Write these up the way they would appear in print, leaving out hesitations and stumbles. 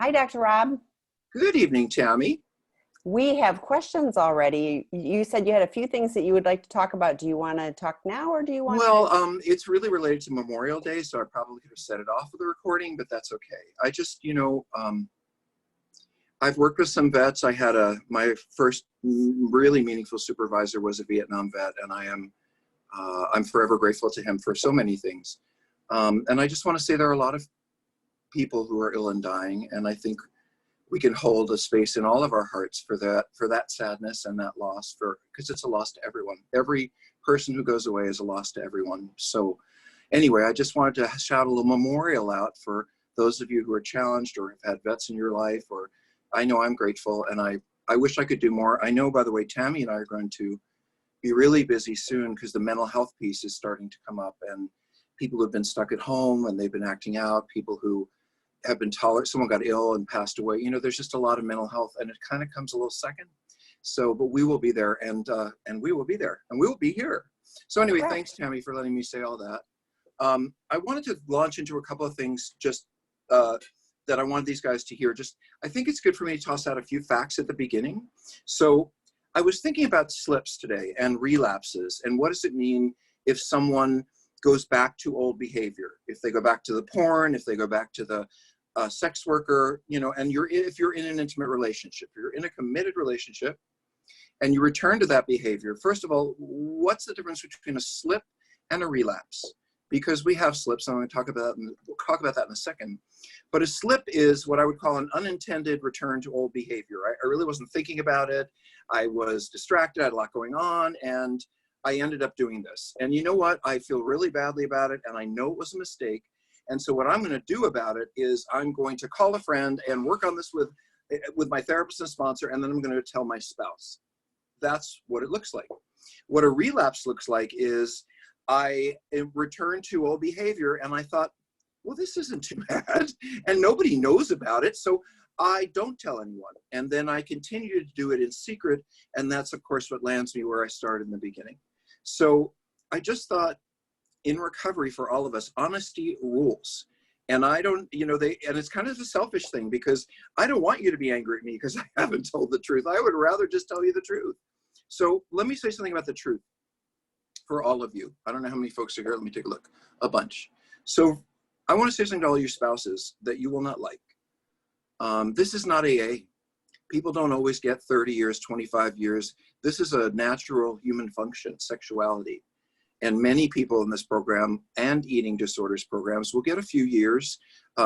Hi, Dr. Rob. Good evening, Tammy. We have questions already. You said you had a few things that you would like to talk about. Do you want to talk now or do you want Well, to? it's really related to Memorial Day, so I probably could have set it off with a recording, but that's okay. I just, I've worked with some vets. I had my first really meaningful supervisor was a Vietnam vet, and I'm forever grateful to him for so many things. And I just want to say there are a lot of people who are ill and dying, and I think we can hold a space in all of our hearts for that sadness and that loss, because it's a loss to everyone. Every person who goes away is a loss to everyone. So anyway, I just wanted to shout a little memorial out for those of you who are challenged or have had vets in your life, or I know I'm grateful, and I wish I could do more. I know, by the way, Tammy and I are going to be really busy soon because the mental health piece is starting to come up, and people who've been stuck at home and they've been acting out, people who have been tolerant, someone got ill and passed away. There's just a lot of mental health, and it kind of comes a little second. So, but we will be there, and we will be there, and we will be here. So anyway, Correct. thanks, Tammy, for letting me say all that. I wanted to launch into a couple of things just that I wanted these guys to hear. I think it's good for me to toss out a few facts at the beginning. So I was thinking about slips today and relapses, and what does it mean if someone goes back to old behavior, if they go back to the porn, if they go back to the sex worker, and if you're in an intimate relationship, you're in a committed relationship, and you return to that behavior. First of all, what's the difference between a slip and a relapse? Because we have slips, and I'm going to we'll talk about that in a second. But a slip is what I would call an unintended return to old behavior. I really wasn't thinking about it. I was distracted, I had a lot going on, and I ended up doing this. And you know what? I feel really badly about it, and I know it was a mistake. And so what I'm going to do about it is I'm going to call a friend and work on this with my therapist and sponsor, and then I'm going to tell my spouse. That's what it looks like. What a relapse looks like is I returned to old behavior, and I thought, well, this isn't too bad, and nobody knows about it, so I don't tell anyone. And then I continue to do it in secret, and that's, of course, what lands me where I started in the beginning. So I just thought, in recovery for all of us, honesty rules. And I don't, and it's kind of a selfish thing, because I don't want you to be angry at me because I haven't told the truth. I would rather just tell you the truth. So let me say something about the truth for all of you. I don't know how many folks are here. Let me take a look. A bunch. So I want to say something to all your spouses that you will not like. This is not AA. People don't always get 30 years, 25 years. This is a natural human function, sexuality. And many people in this program and eating disorders programs will get a few years,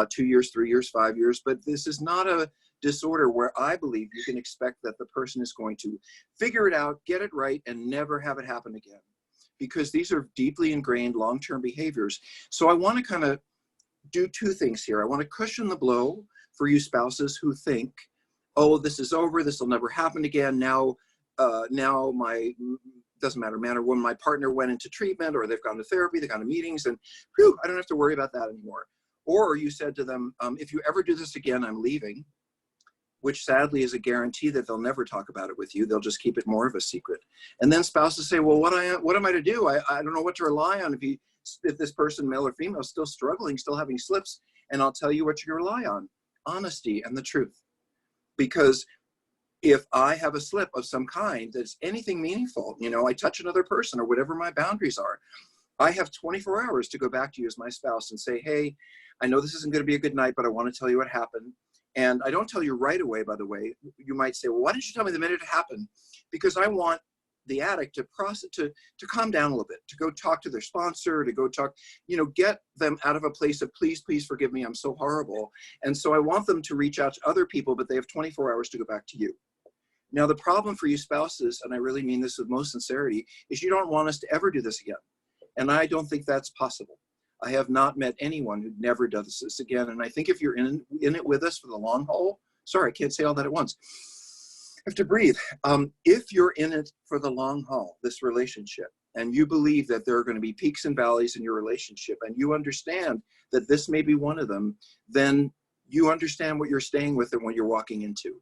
2 years, 3 years, 5 years, but this is not a disorder where I believe you can expect that the person is going to figure it out, get it right, and never have it happen again. Because these are deeply ingrained long-term behaviors. So I want to kind of do two things here. I want to cushion the blow for you spouses who think, oh, this is over, this will never happen again. Now my, doesn't matter, man or woman, my partner went into treatment, or they've gone to therapy, they've gone to meetings, and whew, I don't have to worry about that anymore. Or you said to them, if you ever do this again, I'm leaving, which sadly is a guarantee that they'll never talk about it with you. They'll just keep it more of a secret. And then spouses say, well, what am I to do? I don't know what to rely on if this person, male or female, is still struggling, still having slips. And I'll tell you what you can rely on: honesty and the truth. Because if I have a slip of some kind that's anything meaningful, I touch another person or whatever my boundaries are, I have 24 hours to go back to you as my spouse and say, hey, I know this isn't going to be a good night, but I want to tell you what happened. And I don't tell you right away, by the way. You might say, well, why didn't you tell me the minute it happened? Because I want the addict to calm down a little bit, to go talk to their sponsor, to go talk, get them out of a place of, please forgive me, I'm so horrible. And so I want them to reach out to other people, but they have 24 hours to go back to you. Now, the problem for you spouses, and I really mean this with most sincerity, is you don't want us to ever do this again. And I don't think that's possible. I have not met anyone who never does this again. And I think if you're in it with us for the long haul, sorry, I can't say all that at once. I have to breathe. If you're in it for the long haul, this relationship, and you believe that there are going to be peaks and valleys in your relationship, and you understand that this may be one of them, then you understand what you're staying with and what you're walking into.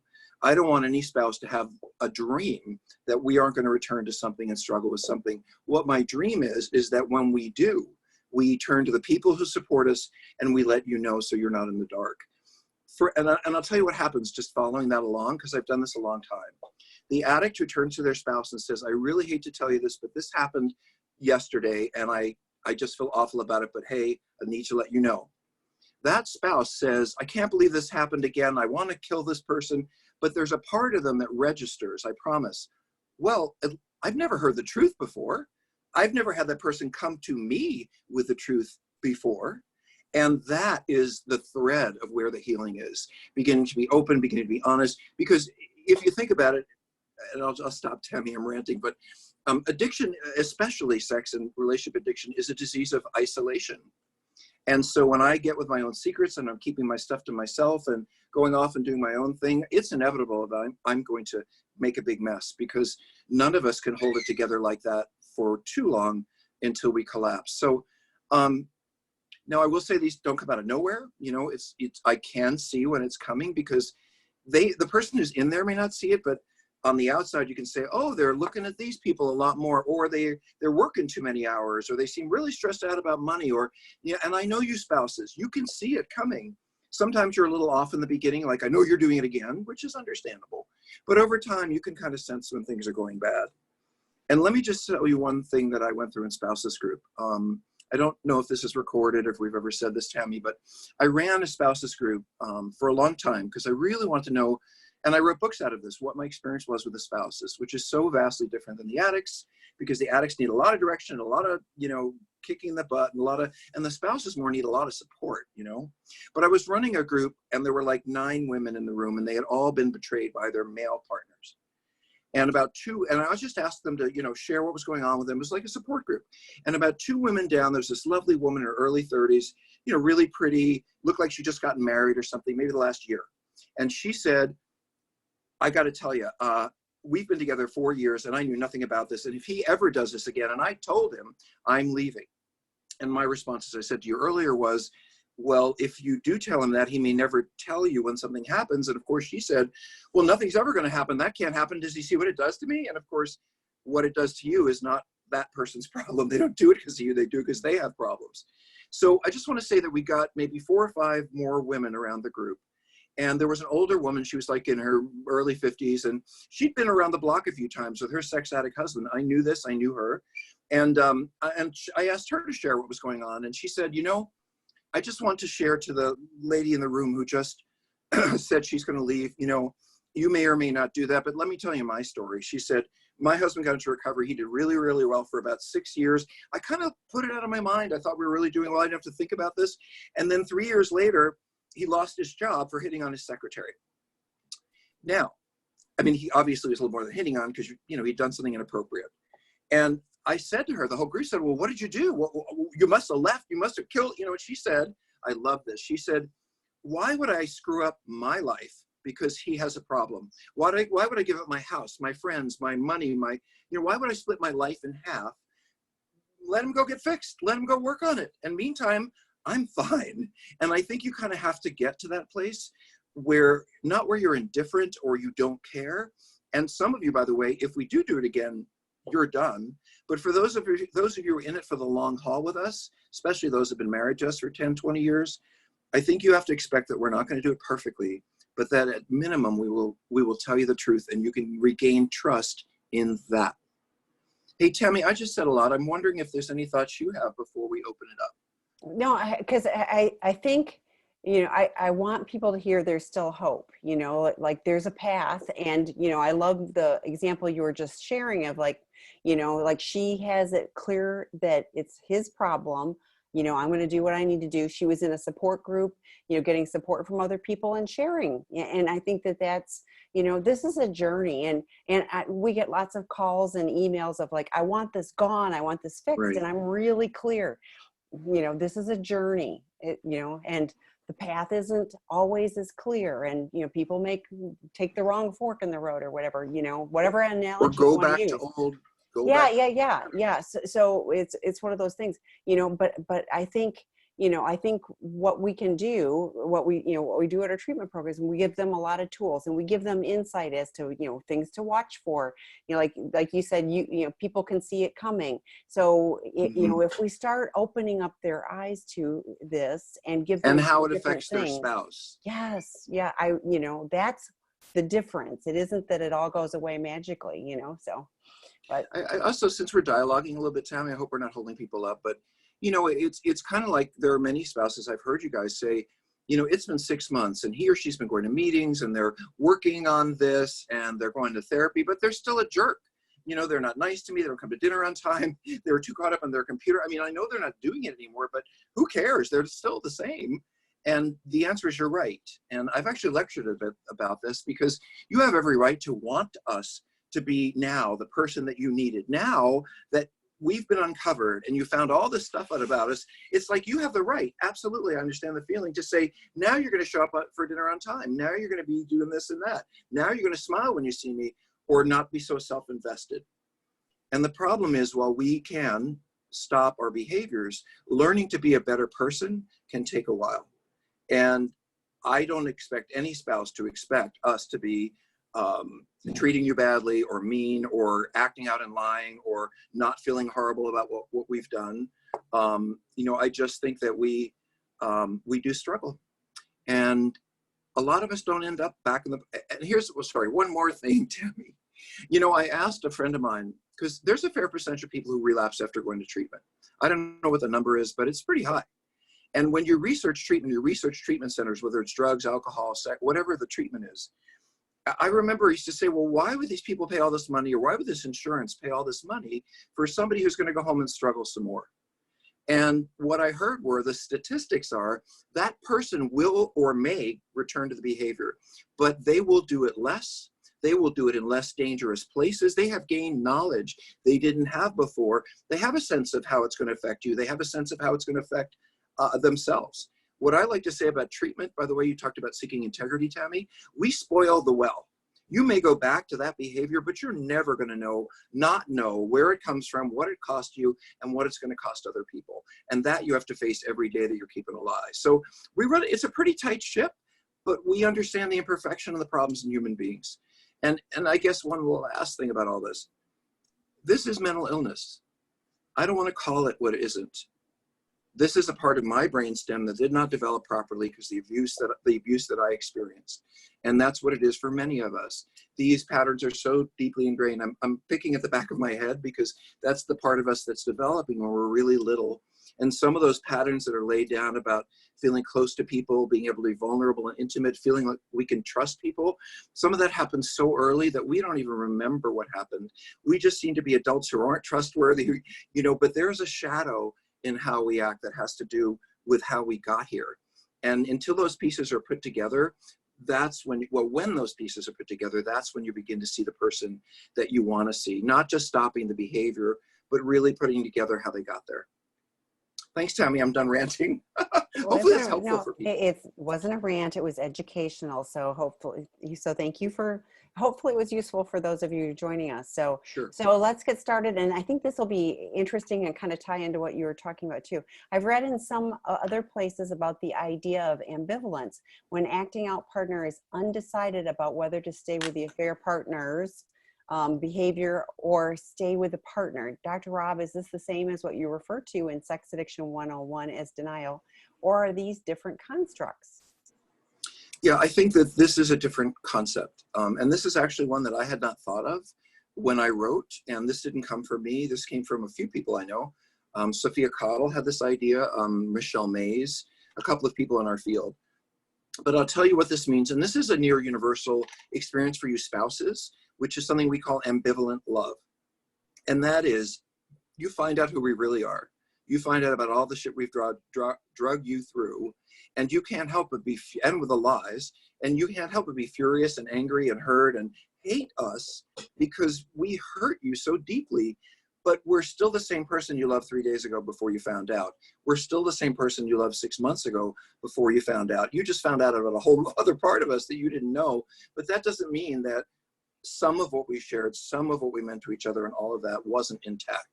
I don't want any spouse to have a dream that we aren't going to return to something and struggle with something. What my dream is that when we do, we turn to the people who support us and we let you know so you're not in the dark. and I'll tell you what happens just following that along, because I've done this a long time. The addict who turns to their spouse and says, I really hate to tell you this, but this happened yesterday and I just feel awful about it, but hey, I need to let you know. That spouse says, I can't believe this happened again. I want to kill this person, but there's a part of them that registers, I promise. Well, I've never heard the truth before. I've never had that person come to me with the truth before. And that is the thread of where the healing is, beginning to be open, beginning to be honest. Because if you think about it, and I'll stop, Tammy, I'm ranting, but addiction, especially sex and relationship addiction, is a disease of isolation. And so when I get with my own secrets and I'm keeping my stuff to myself and going off and doing my own thing, it's inevitable that I'm going to make a big mess, because none of us can hold it together like that for too long until we collapse. So now I will say these don't come out of nowhere. You know, it's I can see when it's coming, because the person who's in there may not see it, but on the outside you can say, oh, they're looking at these people a lot more, or they're working too many hours, or they seem really stressed out about money, or yeah. And I know you spouses, you can see it coming. Sometimes you're a little off in the beginning, like I know you're doing it again, which is understandable. But over time you can kind of sense when things are going bad. And let me just tell you one thing that I went through in Spouses group. I don't know if this is recorded or if we've ever said this, Tammy, but I ran a Spouses group for a long time because I really wanted to know, and I wrote books out of this, what my experience was with the spouses, which is so vastly different than the addicts, because the addicts need a lot of direction, a lot of, kicking the butt, and the spouses more need a lot of support, But I was running a group and there were like 9 women in the room, and they had all been betrayed by their male partners. And and I was just asked them to, share what was going on with them. It was like a support group. And about 2 women down, there's this lovely woman in her early 30s, really pretty, looked like she just gotten married or something, maybe the last year. And she said, I got to tell you, we've been together 4 years and I knew nothing about this. And if he ever does this again, and I told him I'm leaving. And my response, as I said to you earlier, was, well, if you do tell him that, he may never tell you when something happens. And of course she said, well, nothing's ever going to happen. That can't happen. Does he see what it does to me? And of course, what it does to you is not that person's problem. They don't do it because of you. They do it because they have problems. So I just want to say that we got maybe 4 or 5 more women around the group. And there was an older woman, she was like in her early 50s, and she'd been around the block a few times with her sex addict husband. I knew this, I knew her. And I asked her to share what was going on. And she said, I just want to share to the lady in the room who just said she's going to leave, you may or may not do that, but let me tell you my story. She said, my husband got into recovery. He did really, really well for about 6 years. I kind of put it out of my mind. I thought we were really doing well. I didn't have to think about this. And then 3 years later, he lost his job for hitting on his secretary. Now, I mean, he obviously was a little more than hitting on, because, he'd done something inappropriate. And I said to her, the whole group said, well, what did you do? Well, you must have left. You must have killed, and she said, I love this. She said, why would I screw up my life because he has a problem? Why would I give up my house, my friends, my money, why would I split my life in half? Let him go get fixed. Let him go work on it. And meantime, I'm fine. And I think you kind of have to get to that place where, not where you're indifferent or you don't care. And some of you, by the way, if we do it again, you're done. But for those of you who are in it for the long haul with us, especially those who've been married to us for 10, 20 years, I think you have to expect that we're not going to do it perfectly, but that at minimum, we will tell you the truth, and you can regain trust in that. Hey, Tammy, I just said a lot. I'm wondering if there's any thoughts you have before we open it up. No, because I think, I want people to hear there's still hope, like there's a path. And, I love the example you were just sharing of like she has it clear that it's his problem. I'm going to do what I need to do. She was in a support group, getting support from other people and sharing. And I think that's, this is a journey. And we get lots of calls and emails of like, I want this gone. I want this fixed. Right. And I'm really clear. This is a journey, and the path isn't always as clear, and people take the wrong fork in the road or whatever, whatever analogy or go you want back to use. to old. Yeah. So it's one of those things, but I think I think what we can do, what we do at our treatment programs, we give them a lot of tools and we give them insight as to, things to watch for, like you said, people can see it coming. So, if we start opening up their eyes to this and give them And how it different affects their things. spouse. Yes. Yeah. That's the difference. It isn't that it all goes away magically, so. But I also, since we're dialoguing a little bit, Tammy, I hope we're not holding people up, but it's kind of like there are many spouses I've heard you guys say, it's been 6 months and he or she's been going to meetings and they're working on this and they're going to therapy, but they're still a jerk. They're not nice to me. They don't come to dinner on time. They were too caught up on their computer. I mean, I know they're not doing it anymore, but who cares? They're still the same. And the answer is you're right. And I've actually lectured a bit about this because you have every right to want us to be now the person that you needed. Now that we've been uncovered and you found all this stuff out about us, it's like you have the right, absolutely, I understand the feeling, to say, now you're going to show up for dinner on time. Now you're going to be doing this and that. Now you're going to smile when you see me, or not be so self-invested. And the problem is, while we can stop our behaviors, learning to be a better person can take a while. And I don't expect any spouse to expect us to be treating you badly or mean or acting out and lying or not feeling horrible about what we've done. I just think that we do struggle. And a lot of us don't end up back in the, and one more thing, Tammy. I asked a friend of mine, because there's a fair percentage of people who relapse after going to treatment. I don't know what the number is, but it's pretty high. And when you research treatment, you research treatment centers, whether it's drugs, alcohol, sex, whatever the treatment is. I remember he used to say, well, why would these people pay all this money, or why would this insurance pay all this money for somebody who's going to go home and struggle some more? And what I heard were the statistics are that person will or may return to the behavior, but they will do it less. They will do it in less dangerous places. They have gained knowledge they didn't have before. They have a sense of how it's going to affect you. They have a sense of how it's going to affect themselves. What I like to say about treatment, by the way, you talked about seeking integrity, Tammy, we spoil the well. You may go back to that behavior, but you're never going to not know where it comes from, what it cost you, and what it's going to cost other people. And that you have to face every day that you're keeping alive. So it's a pretty tight ship, but we understand the imperfection and the problems in human beings. And I guess one last thing about all this is mental illness. I don't want to call it what it isn't. This is a part of my brainstem that did not develop properly because the abuse that I experienced. And that's what it is for many of us. These patterns are so deeply ingrained. I'm picking at the back of my head because that's the part of us that's developing when we're really little. And some of those patterns that are laid down about feeling close to people, being able to be vulnerable and intimate, feeling like we can trust people, some of that happens so early that we don't even remember what happened. We just seem to be adults who aren't trustworthy, but there's a shadow in how we act that has to do with how we got here. And until those pieces are put together, that's when those pieces are put together, that's when you begin to see the person that you want to see, not just stopping the behavior, but really putting together how they got there. Thanks, Tammy. I'm done ranting. Hopefully that's helpful for people. It wasn't a rant. It was educational. So thank you hopefully it was useful for those of you joining us. So, sure. So let's get started. And I think this will be interesting and kind of tie into what you were talking about too. I've read in some other places about the idea of ambivalence, when acting out partner is undecided about whether to stay with the affair partner's behavior or stay with the partner. Dr. Rob, is this the same as what you refer to in Sex Addiction 101 as denial, or are these different constructs? Yeah, I think that this is a different concept. And this is actually one that I had not thought of when I wrote, and this didn't come from me. This came from a few people I know. Sophia Cottle had this idea, Michelle Mays, a couple of people in our field. But I'll tell you what this means, and this is a near universal experience for you spouses, which is something we call ambivalent love. And that is, you find out who we really are. You find out about all the shit we've drug you through, and you can't help but and with the lies, and you can't help but be furious and angry and hurt and hate us because we hurt you so deeply. But we're still the same person you loved 3 days ago before you found out. We're still the same person you loved 6 months ago before you found out. You just found out about a whole other part of us that you didn't know. But that doesn't mean that some of what we shared, some of what we meant to each other, and all of that wasn't intact.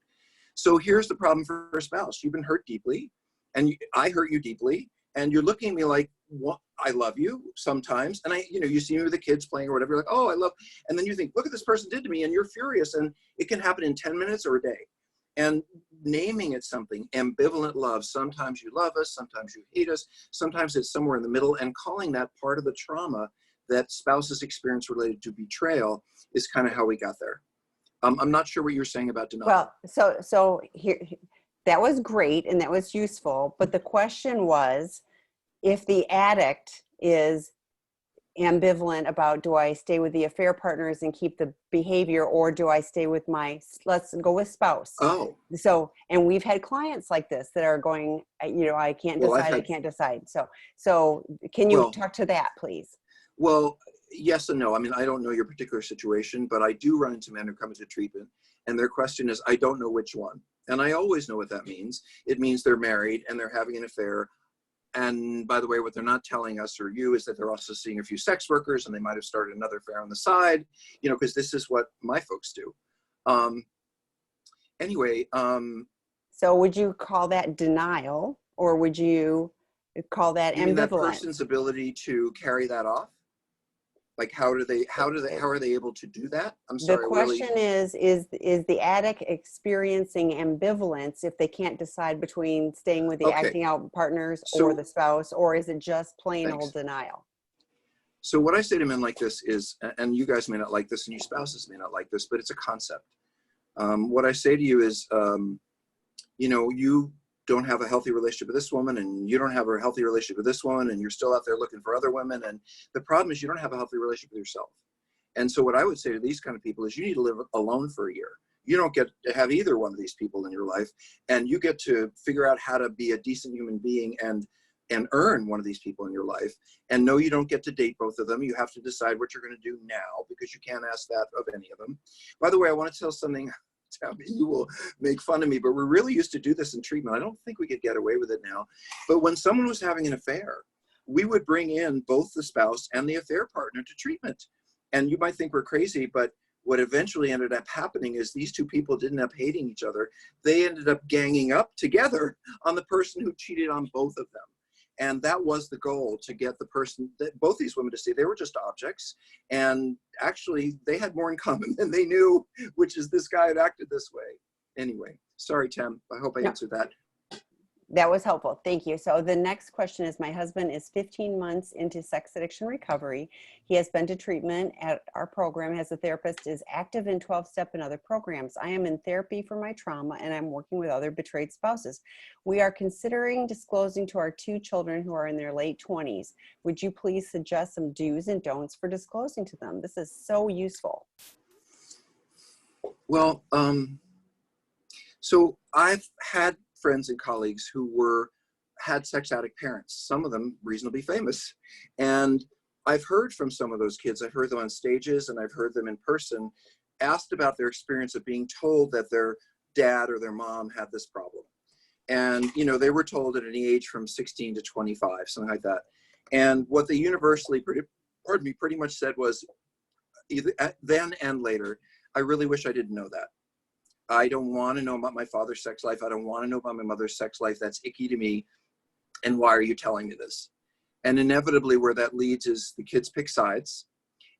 So here's the problem for a spouse. You've been hurt deeply. and I hurt you deeply, and you're looking at me like, what? I love you sometimes. And you see me with the kids playing or whatever, you're like, oh, I love, and then you think, look what this person did to me, and you're furious, and it can happen in 10 minutes or a day. And naming it something, ambivalent love, sometimes you love us, sometimes you hate us, sometimes it's somewhere in the middle, and calling that part of the trauma that spouses experience related to betrayal is kind of how we got there. I'm not sure what you're saying about denial. Well, so here, that was great and that was useful, but the question was, if the addict is ambivalent about, do I stay with the affair partners and keep the behavior, or do I stay with my, let's go with spouse. Oh, So, and we've had clients like this that are going, I can't well, decide, I can't decide. So can you talk to that, please? Well, yes and no. I mean, I don't know your particular situation, but I do run into men who come into treatment, and their question is, I don't know which one. And I always know what that means. It means they're married and they're having an affair. And by the way, what they're not telling us or you is that they're also seeing a few sex workers, and they might have started another affair on the side, because this is what my folks do. Anyway. So would you call that denial, or would you call that ambivalent? You mean that person's ability to carry that off? Like, how are they able to do that? I'm sorry. The question is the addict experiencing ambivalence if they can't decide between staying with the acting out partners or the spouse, or is it just plain old denial? So what I say to men like this is, and you guys may not like this and you spouses may not like this, but it's a concept. What I say to you is, you don't have a healthy relationship with this woman, and you don't have a healthy relationship with this one, and you're still out there looking for other women. And the problem is you don't have a healthy relationship with yourself. And so what I would say to these kind of people is, you need to live alone for a year. You don't get to have either one of these people in your life, and you get to figure out how to be a decent human being and earn one of these people in your life. And no, you don't get to date both of them. You have to decide what you're going to do now, because you can't ask that of any of them. By the way, I want to tell something. You will make fun of me, but we really used to do this in treatment. I don't think we could get away with it now. But when someone was having an affair, we would bring in both the spouse and the affair partner to treatment. And you might think we're crazy, but what eventually ended up happening is these two people didn't end up hating each other. They ended up ganging up together on the person who cheated on both of them. And that was the goal, to get the person, both these women, to see they were just objects. And actually, they had more in common than they knew, which is this guy had acted this way. Anyway, sorry, Tim. I hope I answered that. That was helpful. Thank you. So the next question is, my husband is 15 months into sex addiction recovery. He has been to treatment at our program, as a therapist, is active in 12-step and other programs. I am in therapy for my trauma, and I'm working with other betrayed spouses. We are considering disclosing to our 2 children who are in their late 20s. Would you please suggest some do's and don'ts for disclosing to them? This is so useful. Well, so I've had friends and colleagues who had sex addict parents, some of them reasonably famous. And I've heard from some of those kids, I've heard them on stages and I've heard them in person, asked about their experience of being told that their dad or their mom had this problem. And, they were told at any age from 16 to 25, something like that. And what they universally, pretty much said was, either then and later, I really wish I didn't know that. I don't want to know about my father's sex life. I don't want to know about my mother's sex life. That's icky to me. And why are you telling me this? And inevitably where that leads is the kids pick sides,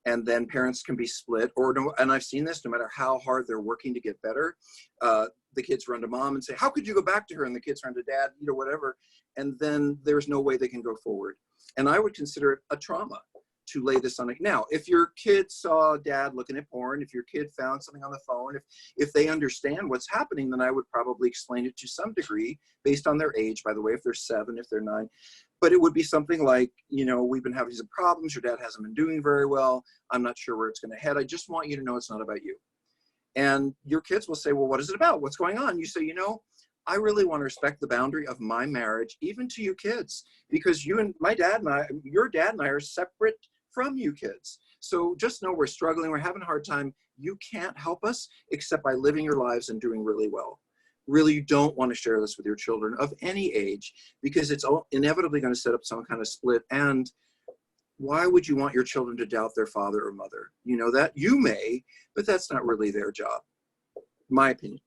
and then parents can be split. And I've seen this, no matter how hard they're working to get better, the kids run to mom and say, how could you go back to her? And the kids run to dad, whatever. And then there's no way they can go forward. And I would consider it a trauma to lay this on it. Now, if your kid saw dad looking at porn, if your kid found something on the phone, if they understand what's happening, then I would probably explain it to some degree based on their age, by the way, if they're 7, if they're 9. But it would be something like, we've been having some problems. Your dad hasn't been doing very well. I'm not sure where it's going to head. I just want you to know it's not about you. And your kids will say, well, what is it about? What's going on? You say, I really want to respect the boundary of my marriage, even to you kids, because your dad and I are separate from you kids. So just know we're struggling, we're having a hard time. You can't help us except by living your lives and doing really well. Really, you don't want to share this with your children of any age, because it's inevitably going to set up some kind of split. And why would you want your children to doubt their father or mother? That you may, but that's not really their job, my opinion.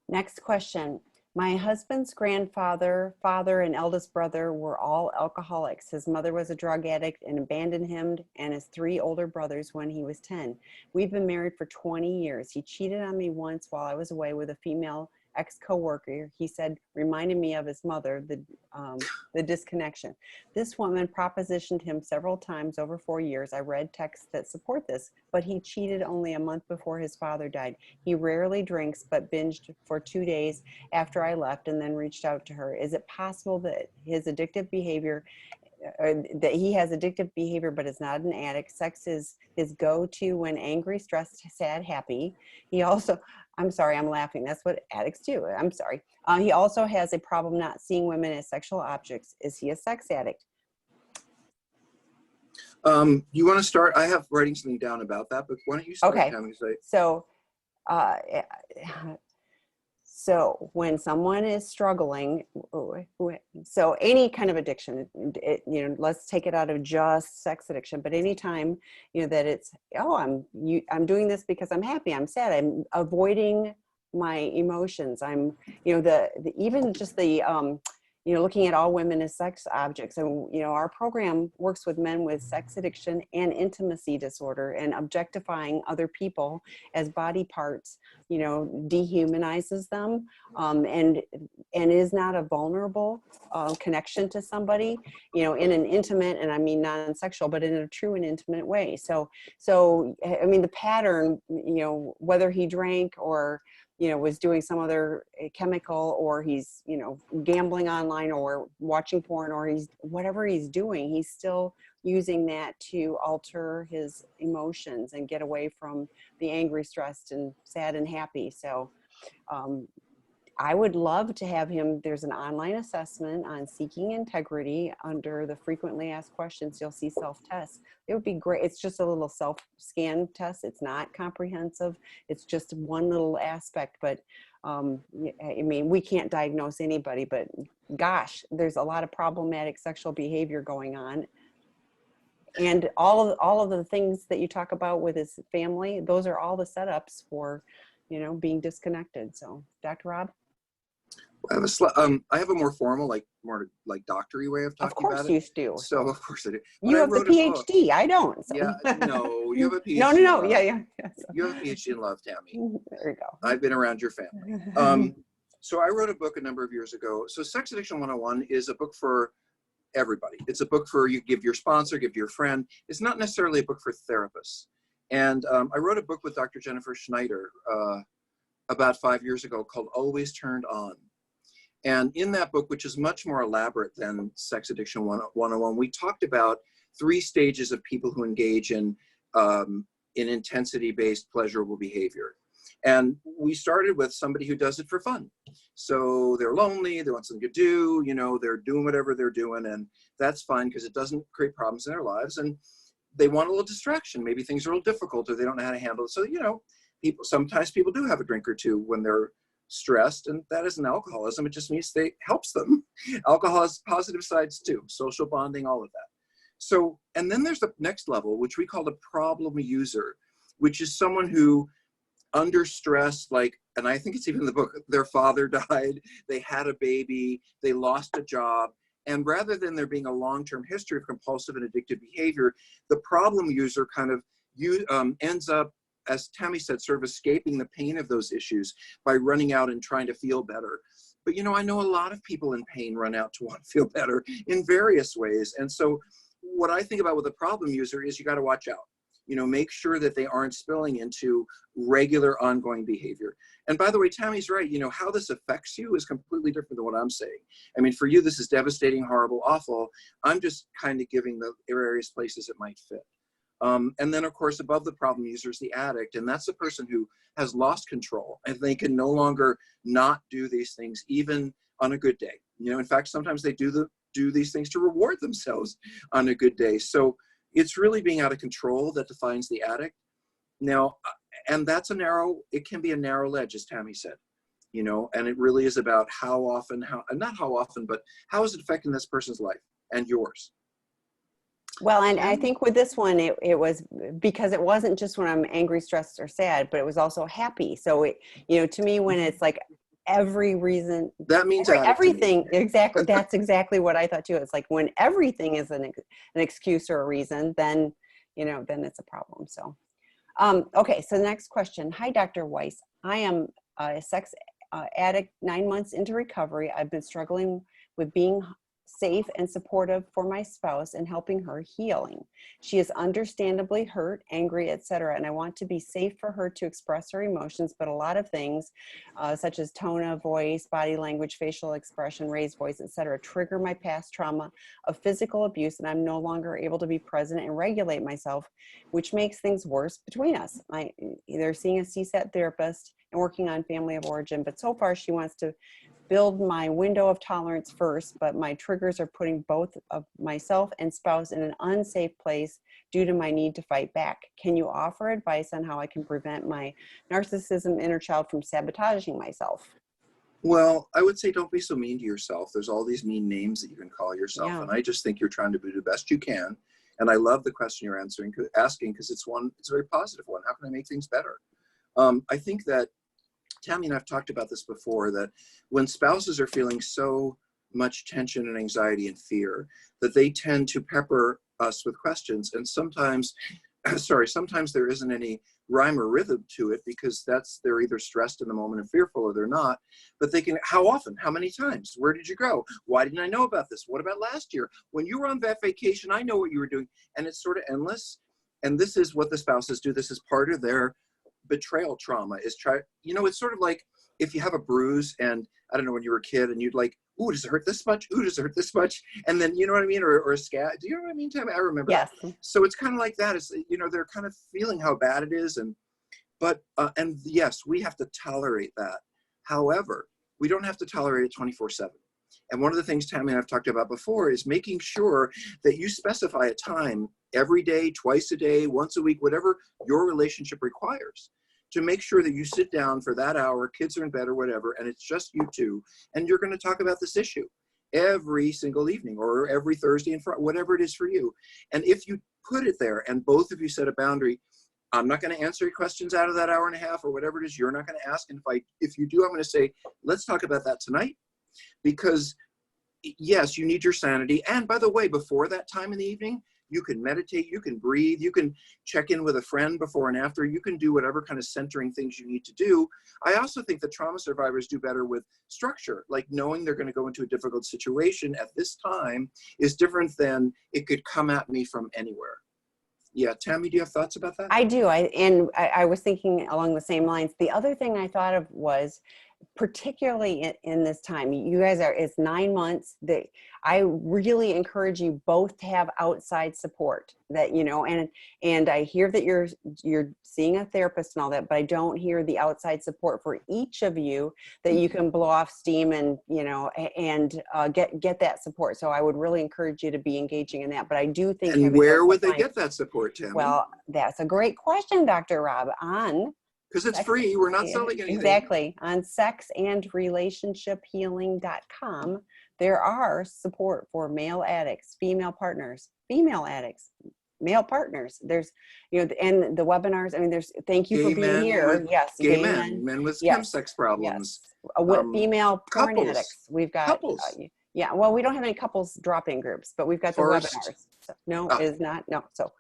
Next question. My husband's grandfather, father, and eldest brother were all alcoholics. His mother was a drug addict and abandoned him and his three older brothers when he was 10. We've been married for 20 years. He cheated on me once while I was away with a female ex-coworker. He said, reminded me of his mother, the disconnection. This woman propositioned him several times over 4 years. I read texts that support this, but he cheated only a month before his father died. He rarely drinks, but binged for 2 days after I left and then reached out to her. Is it possible that his addictive behavior, that he has addictive behavior but is not an addict? Sex is his go-to when angry, stressed, sad, happy. He also, I'm sorry, I'm laughing. That's what addicts do. I'm sorry. He also has a problem not seeing women as sexual objects. Is he a sex addict? You want to start? I have writing something down about that, but why don't you start? Okay. So, so when someone is struggling, so any kind of addiction, let's take it out of just sex addiction, but anytime, that it's, I'm doing this because I'm happy, I'm sad, I'm avoiding my emotions, I'm, even just the, looking at all women as sex objects. And, our program works with men with sex addiction and intimacy disorder, and objectifying other people as body parts, dehumanizes them, and is not a vulnerable connection to somebody, in an intimate, and I mean non-sexual, but in a true and intimate way. So, I mean, the pattern, whether he drank or, was doing some other chemical, or he's, gambling online or watching porn, or whatever he's doing, he's still using that to alter his emotions and get away from the angry, stressed, and sad and happy. So I would love to have him. There's an online assessment on seeking integrity. Under the frequently asked questions, you'll see self-tests. It would be great. It's just a little self-scan test. It's not comprehensive. It's just one little aspect. But I mean, we can't diagnose anybody, but gosh, there's a lot of problematic sexual behavior going on. And all of the things that you talk about with his family, those are all the setups for, being disconnected. So, Dr. Rob? I have a more formal, more doctory way of talking about it. Of course you do. So of course I do. But you have the PhD. I don't. So. Yeah, no, you have a PhD. No. Yeah. You have a PhD in love, Tammy. There you go. I've been around your family. So I wrote a book a number of years ago. So Sex Addiction 101 is a book for everybody. It's a book for you, give your sponsor, give your friend. It's not necessarily a book for therapists. And I wrote a book with Dr. Jennifer Schneider about 5 years ago called Always Turned On. And in that book, which is much more elaborate than Sex Addiction 101, we talked about 3 stages of people who engage in intensity-based pleasurable behavior. And we started with somebody who does it for fun. So they're lonely, they want something to do, they're doing whatever they're doing, and that's fine because it doesn't create problems in their lives. And they want a little distraction. Maybe things are a little difficult or they don't know how to handle it. So, sometimes people do have a drink or two when they're stressed, and that isn't alcoholism. It just means it helps them. Alcohol has positive sides too, social bonding, all of that. So, and then there's the next level, which we call a problem user, which is someone who under stress, and I think it's even in the book, their father died, they had a baby, they lost a job. And rather than there being a long-term history of compulsive and addictive behavior, the problem user kind of ends up, as Tammy said, sort of escaping the pain of those issues by running out and trying to feel better. But, I know a lot of people in pain run out to want to feel better in various ways. And so what I think about with a problem user is you got to watch out. Make sure that they aren't spilling into regular ongoing behavior. And by the way, Tammy's right. How this affects you is completely different than what I'm saying. I mean, for you, this is devastating, horrible, awful. I'm just kind of giving the various places it might fit. And then, of course, above the problem user is the addict. And that's the person who has lost control and they can no longer not do these things, even on a good day. In fact, sometimes they do these things to reward themselves on a good day. So it's really being out of control that defines the addict. Now, and that's it can be a narrow ledge, as Tammy said, and it really is about how often, not how often, but how is it affecting this person's life and yours? Well, and I think with this one, it was because it wasn't just when I'm angry, stressed, or sad, but it was also happy. So to me, when it's like every reason, That means addict to me. everything, exactly. That's exactly what I thought too. It's like when everything is an excuse or a reason, then, then it's a problem. So, okay. So the next question. Hi, Dr. Weiss. I am a sex addict 9 months into recovery. I've been struggling with being safe and supportive for my spouse and helping her healing. She is understandably hurt, angry, etc. And I want to be safe for her to express her emotions, but a lot of things such as tone of voice, body language, facial expression, raised voice, etc. trigger my past trauma of physical abuse, and I'm no longer able to be present and regulate myself, which makes things worse between us. They're seeing a CSAT therapist and working on family of origin, but so far she wants to build my window of tolerance first, but my triggers are putting both of myself and spouse in an unsafe place due to my need to fight back. Can you offer advice on how I can prevent my narcissism inner child from sabotaging myself? Well, I would say don't be so mean to yourself. There's all these mean names that you can call yourself. Yeah. And I just think you're trying to do the best you can. And I love the question you're asking because it's a very positive one. How can I make things better? I think that Tammy and I've talked about this before, that when spouses are feeling so much tension and anxiety and fear, that they tend to pepper us with questions. And sometimes, sometimes there isn't any rhyme or rhythm to it because they're either stressed in the moment and fearful or they're not. But they can, how often, how many times, where did you go? Why didn't I know about this? What about last year? When you were on that vacation, I know what you were doing. And it's sort of endless. And this is what the spouses do. This is part of their betrayal trauma, is it's sort of like if you have a bruise and I don't know, when you were a kid and you'd like, ooh, does it hurt this much? Ooh, does it hurt this much? And then, you know what I mean? Or a scat. Do you know what I mean, Tammy? I remember Yes. that. So it's kind of like that. It's, they're kind of feeling how bad it is. And yes, we have to tolerate that. However, we don't have to tolerate it 24/7. And one of the things Tammy and I've talked about before is making sure that you specify a time every day, twice a day, once a week, whatever your relationship requires, to make sure that you sit down for that hour, kids are in bed or whatever, and it's just you two, and you're going to talk about this issue every single evening or every Thursday and Friday, whatever it is for you. And if you put it there and both of you set a boundary, I'm not going to answer your questions out of that hour and a half or whatever it is, you're not going to ask. And if you do, I'm going to say, let's talk about that tonight. Because yes, you need your sanity. And by the way, before that time in the evening, you can meditate, you can breathe, you can check in with a friend before and after, you can do whatever kind of centering things you need to do. I also think that trauma survivors do better with structure, like knowing they're going to go into a difficult situation at this time is different than it could come at me from anywhere. Yeah, Tammy, do you have thoughts about that? I do. I was thinking along the same lines. The other thing I thought of was, particularly in this time, you guys it's 9 months, that I really encourage you both to have outside support, that, and I hear that you're seeing a therapist and all that, but I don't hear the outside support for each of you that you can blow off steam and, get that support. So I would really encourage you to be engaging in that. But I do think. And where would they get that support, Tammy? Well, that's a great question, Dr. Rob. Because it's free. We're not selling anything. Exactly. On sexandrelationshiphealing.com, there are support for male addicts, female partners, female addicts, male partners. There's, and the webinars, thank you for being here. Yes. Gay men with chemsex problems. Yes. Female porn couples. Addicts. We've got couples. Yeah. Well, we don't have any couples drop-in groups, but we've got the webinars. So, no, it is not. No. So,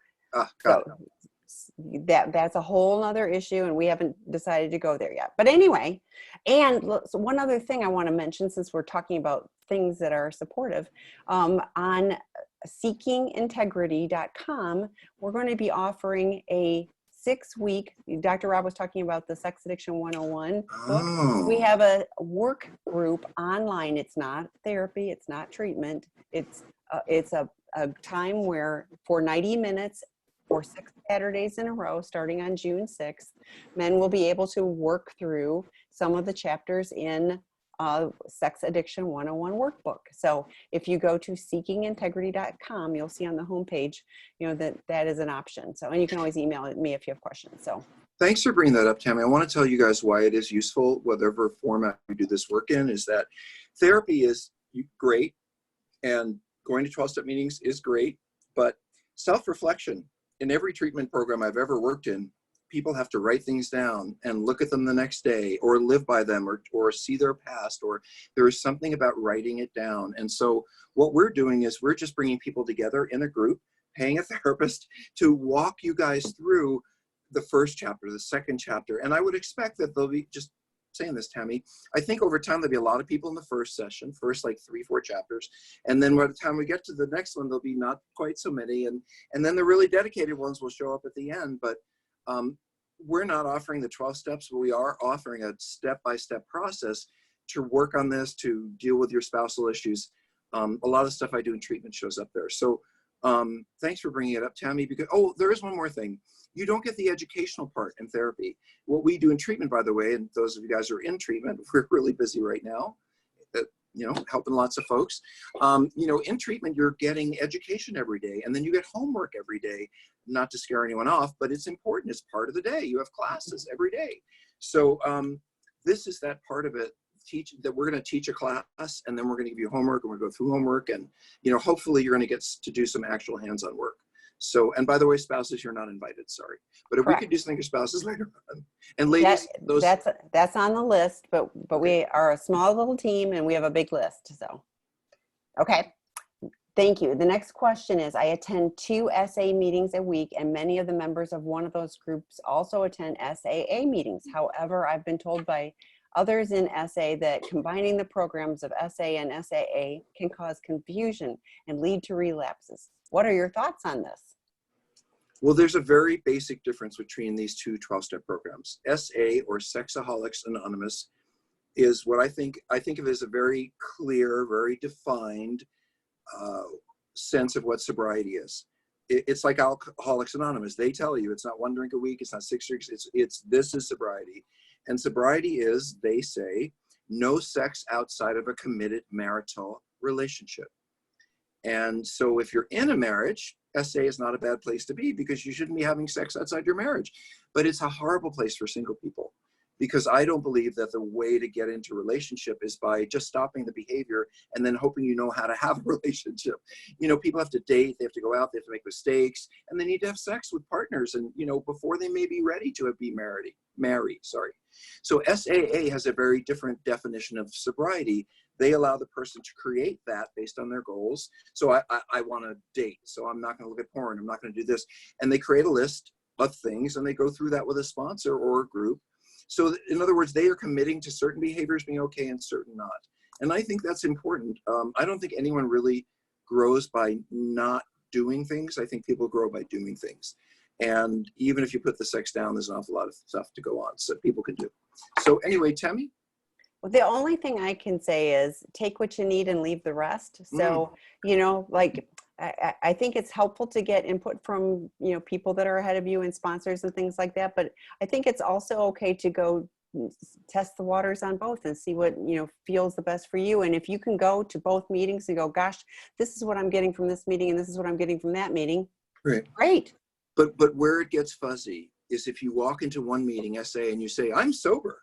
that's a whole other issue, and we haven't decided to go there yet. But anyway, and so one other thing I want to mention, since we're talking about things that are supportive, on seekingintegrity.com, we're going to be offering a 6-week, Dr. Rob was talking about the Sex Addiction 101 book. We have a work group online. It's not therapy. It's not treatment. It's a time where for 90 minutes for 6 Saturdays in a row, starting on June 6th, men will be able to work through some of the chapters in Sex Addiction 101 workbook. So if you go to seekingintegrity.com, you'll see on the homepage, that is an option. So, and you can always email me if you have questions. So thanks for bringing that up, Tammy. I want to tell you guys why it is useful, whatever format we do this work in, is that therapy is great and going to 12-step meetings is great, but self-reflection in every treatment program I've ever worked in people have to write things down and look at them the next day, or live by them, or see their past, or there is something about writing it down. And so what we're doing is we're just bringing people together in a group, paying a therapist to walk you guys through the first chapter, the second chapter. And I would expect that there'll be, just saying this, Tammy, I think over time there'll be a lot of people in the first session, first like 3-4 chapters, and then by the time we get to the next one, there'll be not quite so many, and then the really dedicated ones will show up at the end. But we're not offering the 12 steps, but we are offering a step-by-step process to work on this, to deal with your spousal issues. A lot of stuff I do in treatment shows up there. So thanks for bringing it up, Tammy, because, oh, there is one more thing. You don't get the educational part in therapy. What we do in treatment, by the way, and those of you guys who are in treatment, we're really busy right now, helping lots of folks. In treatment, you're getting education every day, and then you get homework every day, not to scare anyone off, but it's important. It's part of the day. You have classes every day. So this is that part of it, that we're going to teach a class, and then we're going to give you homework, and we're going to go through homework, and hopefully you're going to get to do some actual hands-on work. So, and by the way, spouses, you're not invited, sorry. But if Correct. we could do something for spouses later on. And ladies, that's on the list, but we are a small little team and we have a big list. So, okay. Thank you. The next question is, I attend 2 SA meetings a week, and many of the members of one of those groups also attend SAA meetings. However, I've been told by others in SA that combining the programs of SA and SAA can cause confusion and lead to relapses. What are your thoughts on this? Well, there's a very basic difference between these two 12-step programs. SA, or Sexaholics Anonymous, is what I think of as a very clear, very defined sense of what sobriety is. It's like Alcoholics Anonymous. They tell you it's not 1 drink a week, it's not 6 drinks, this is sobriety. And sobriety is, they say, no sex outside of a committed marital relationship. And so if you're in a marriage, SA is not a bad place to be, because you shouldn't be having sex outside your marriage. But it's a horrible place for single people, because I don't believe that the way to get into a relationship is by just stopping the behavior and then hoping you know how to have a relationship. People have to date, they have to go out, they have to make mistakes, and they need to have sex with partners, and before they may be ready to be married. So SAA has a very different definition of sobriety. They allow the person to create that based on their goals. So I want to date, so I'm not going to look at porn, I'm not going to do this. And they create a list of things, and they go through that with a sponsor or a group. So in other words, they are committing to certain behaviors being okay and certain not. And I think that's important. I don't think anyone really grows by not doing things. I think people grow by doing things. And even if you put the sex down, there's an awful lot of stuff to go on, so people can do. So anyway, Tammy? Well, the only thing I can say is take what you need and leave the rest. So, I think it's helpful to get input from, people that are ahead of you and sponsors and things like that. But I think it's also okay to go test the waters on both and see what, feels the best for you. And if you can go to both meetings and go, gosh, this is what I'm getting from this meeting, and this is what I'm getting from that meeting. Right. Great. But where it gets fuzzy is if you walk into one meeting, SA, and you say, I'm sober,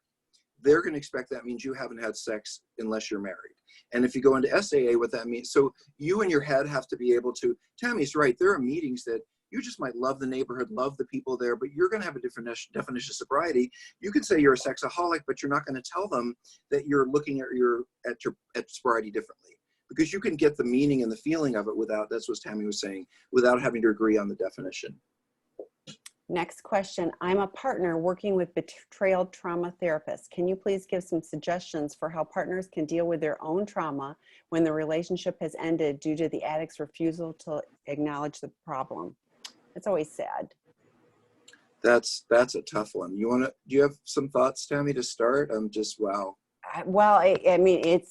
they're going to expect that means you haven't had sex unless you're married. And if you go into SAA, what that means, so you in your head have to be able to, Tammy's right, there are meetings that you just might love the neighborhood, love the people there, but you're going to have a different definition of sobriety. You could say you're a sexaholic, but you're not going to tell them that you're looking at sobriety differently, because you can get the meaning and the feeling of it without, that's what Tammy was saying, without having to agree on the definition. Next question. I'm a partner working with betrayal trauma therapists. Can you please give some suggestions for how partners can deal with their own trauma when the relationship has ended due to the addict's refusal to acknowledge the problem? It's always sad. That's a tough one. Do you have some thoughts, Tammy, to start? I'm just, wow. Well, I mean,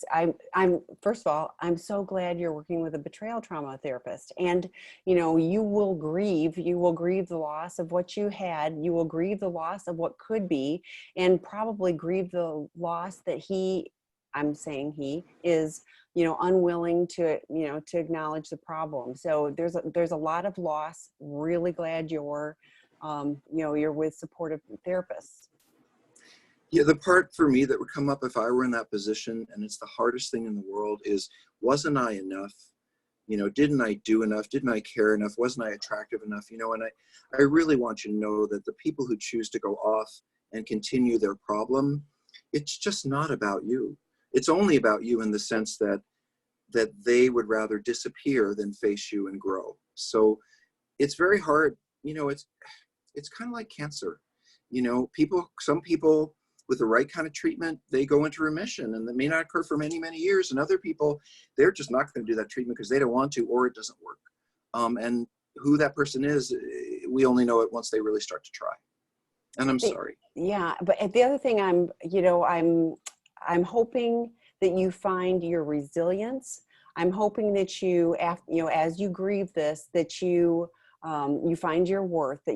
I'm first of all, I'm so glad you're working with a betrayal trauma therapist, and you will grieve the loss of what you had, you will grieve the loss of what could be, and probably grieve the loss that I'm saying he is, unwilling to, to acknowledge the problem. So there's a lot of loss. Really glad you're, you're with supportive therapists. Yeah, the part for me that would come up if I were in that position, and it's the hardest thing in the world, is, wasn't I enough? You know, didn't I do enough? Didn't I care enough? Wasn't I attractive enough? You know, and I really want you to know that the people who choose to go off and continue their problem, it's just not about you. It's only about you in the sense that they would rather disappear than face you and grow. So it's very hard. You know, it's kind of like cancer. You know, some people with the right kind of treatment, they go into remission, and that may not occur for many, many years. And other people, they're just not going to do that treatment because they don't want to, or it doesn't work. And who that person is, we only know it once they really start to try. And I'm sorry. Yeah, but the other thing I'm hoping that you find your resilience. I'm hoping that you, as you grieve this, that you find your worth, that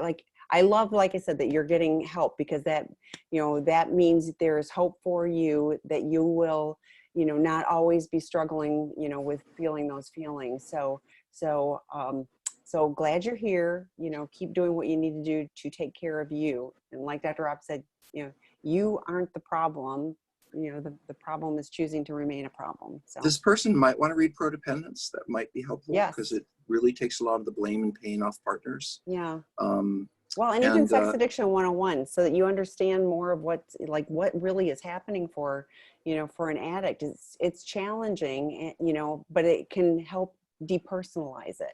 like, I love, like I said, that you're getting help, because that, that means there's hope for you, that you will, not always be struggling, with feeling those feelings. So glad you're here. Keep doing what you need to do to take care of you. And like Dr. Rob said, you aren't the problem. The problem is choosing to remain a problem. So this person might want to read Prodependence. That might be helpful, because yes, it really takes a lot of the blame and pain off partners. Yeah. Well, and even Sex Addiction 101, so that you understand more of what really is happening for an addict. It's challenging, but it can help depersonalize it.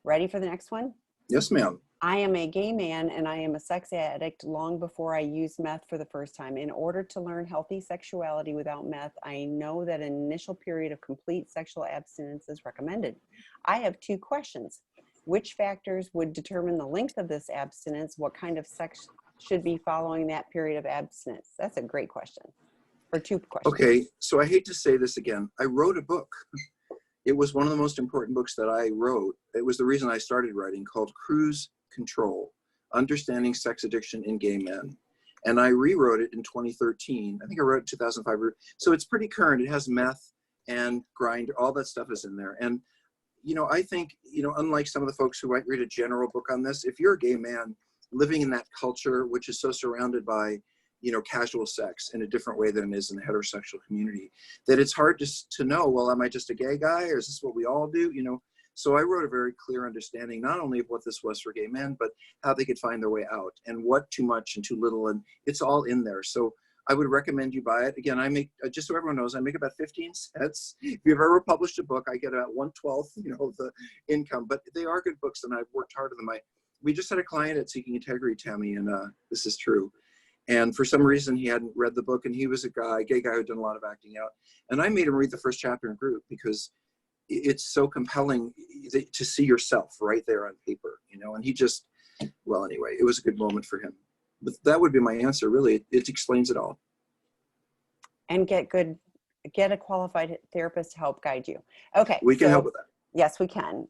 Ready for the next one? Yes, ma'am. I am a gay man and I am a sex addict long before I used meth for the first time. In order to learn healthy sexuality without meth, I know that an initial period of complete sexual abstinence is recommended. I have 2 questions. Which factors would determine the length of this abstinence? What kind of sex should be following that period of abstinence? That's a great question. Or 2 questions. Okay, so I hate to say this again. I wrote a book. It was one of the most important books that I wrote. It was the reason I started writing, called Cruise Control, Understanding Sex Addiction in Gay Men. And I rewrote it in 2013. I think I wrote it in 2005. So it's pretty current. It has meth and grind, all that stuff is in there. And, I think, unlike some of the folks who might read a general book on this, if you're a gay man living in that culture, which is so surrounded by, casual sex in a different way than it is in the heterosexual community, that it's hard to know, well, am I just a gay guy, or is this what we all do? So I wrote a very clear understanding, not only of what this was for gay men, but how they could find their way out, and what too much and too little, and it's all in there. So I would recommend you buy it. Again, I make, just so everyone knows, I make about 15 cents. If you've ever published a book, I get about 1/12, of the income, but they are good books, and I've worked harder than we just had a client at Seeking Integrity, Tammy, and this is true. And for some reason, he hadn't read the book, and he was a gay guy who'd done a lot of acting out. And I made him read the first chapter in group, because it's so compelling to see yourself right there on paper, and he just, well, anyway, it was a good moment for him. But that would be my answer, really. It explains it all. And get a qualified therapist to help guide you. Okay. We can help with that. Yes, we can.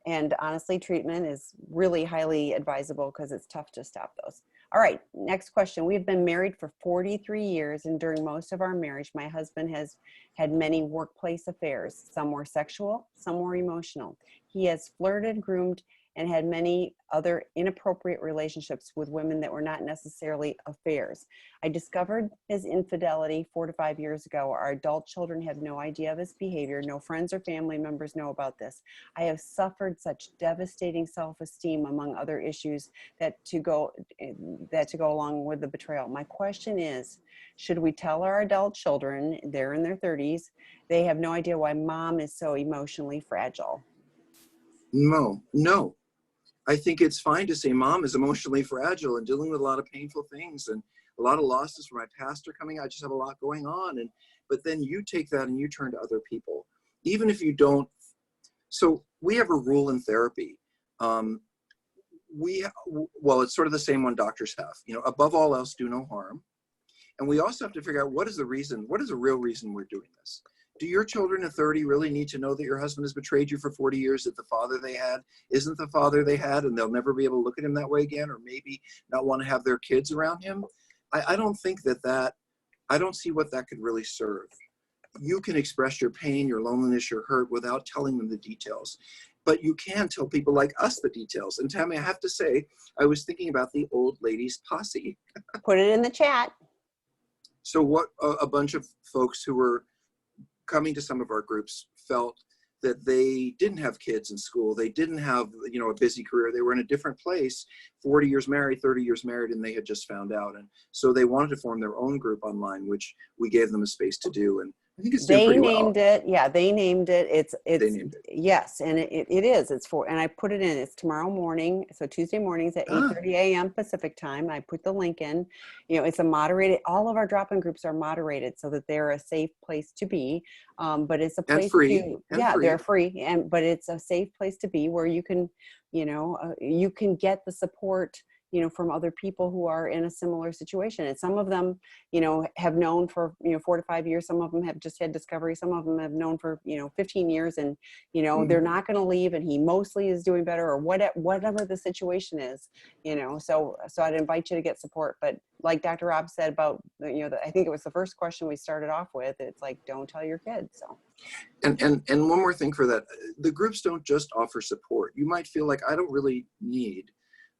And honestly, treatment is really highly advisable, because it's tough to stop those. All right, next question. We've been married for 43 years, and during most of our marriage, my husband has had many workplace affairs. Some were sexual, some were emotional. He has flirted, groomed, and had many other inappropriate relationships with women that were not necessarily affairs. I discovered his infidelity 4 to 5 years ago. Our adult children have no idea of his behavior. No friends or family members know about this. I have suffered such devastating self-esteem, among other issues, that to go along with the betrayal. My question is, should we tell our adult children, they're in their 30s, they have no idea why mom is so emotionally fragile? No. I think it's fine to say mom is emotionally fragile and dealing with a lot of painful things, and a lot of losses from my past are coming. I just have a lot going on. But then you take that and you turn to other people, even if you don't. So we have a rule in therapy. Well, it's sort of the same one doctors have, above all else, do no harm. And we also have to figure out what is the real reason we're doing this. Do your children at 30 really need to know that your husband has betrayed you for 40 years, that the father they had isn't the father they had, and they'll never be able to look at him that way again, or maybe not want to have their kids around him? I don't think I don't see what that could really serve. You can express your pain, your loneliness, your hurt without telling them the details. But you can tell people like us the details. And Tammy, I have to say, I was thinking about the Old Ladies Posse. Put it in the chat. So what a bunch of folks who were coming to some of our groups felt that they didn't have kids in school. They didn't have, you know, a busy career. They were in a different place, 40 years married, 30 years married, and they had just found out. And so they wanted to form their own group online, which we gave them a space to do. And I think it's doing They pretty named well. it. Yeah, they named it. They It's named it. yes, and it is. It's for, and I put it in. It's tomorrow morning, so Tuesday mornings at Ah, 8:30 a.m. Pacific time. I put the link in. You know, it's a moderated. All of our drop-in groups are moderated so that they're a safe place to be. But it's a and place free, to, and yeah, they're free. free, and but it's a safe place to be where you can, you know, you can get the support, you know, from other people who are in a similar situation. And some of them, you know, have known for, you know, 4 to 5 years. Some of them have just had discovery. Some of them have known for, you know, 15 years, and, you know, they're Mhm. not going to leave, and he mostly is doing better, or whatever the situation is, you know. So I'd invite you to get support. But like Dr. Rob said about, you know, I think it was the first question we started off with. It's like, don't tell your kids. So. And one more thing for that, the groups don't just offer support. You might feel like I don't really need,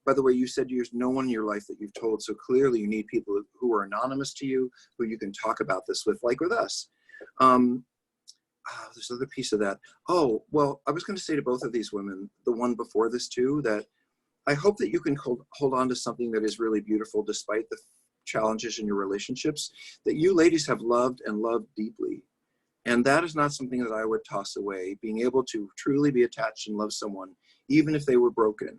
by the way, you said there's no one in your life that you've told, so clearly you need people who are anonymous to you, who you can talk about this with, like with us. There's another piece of that. Oh, well, I was going to say to both of these women, the one before this too, that I hope that you can hold on to something that is really beautiful despite the challenges in your relationships, that you ladies have loved and loved deeply. And that is not something that I would toss away. Being able to truly be attached and love someone, even if they were broken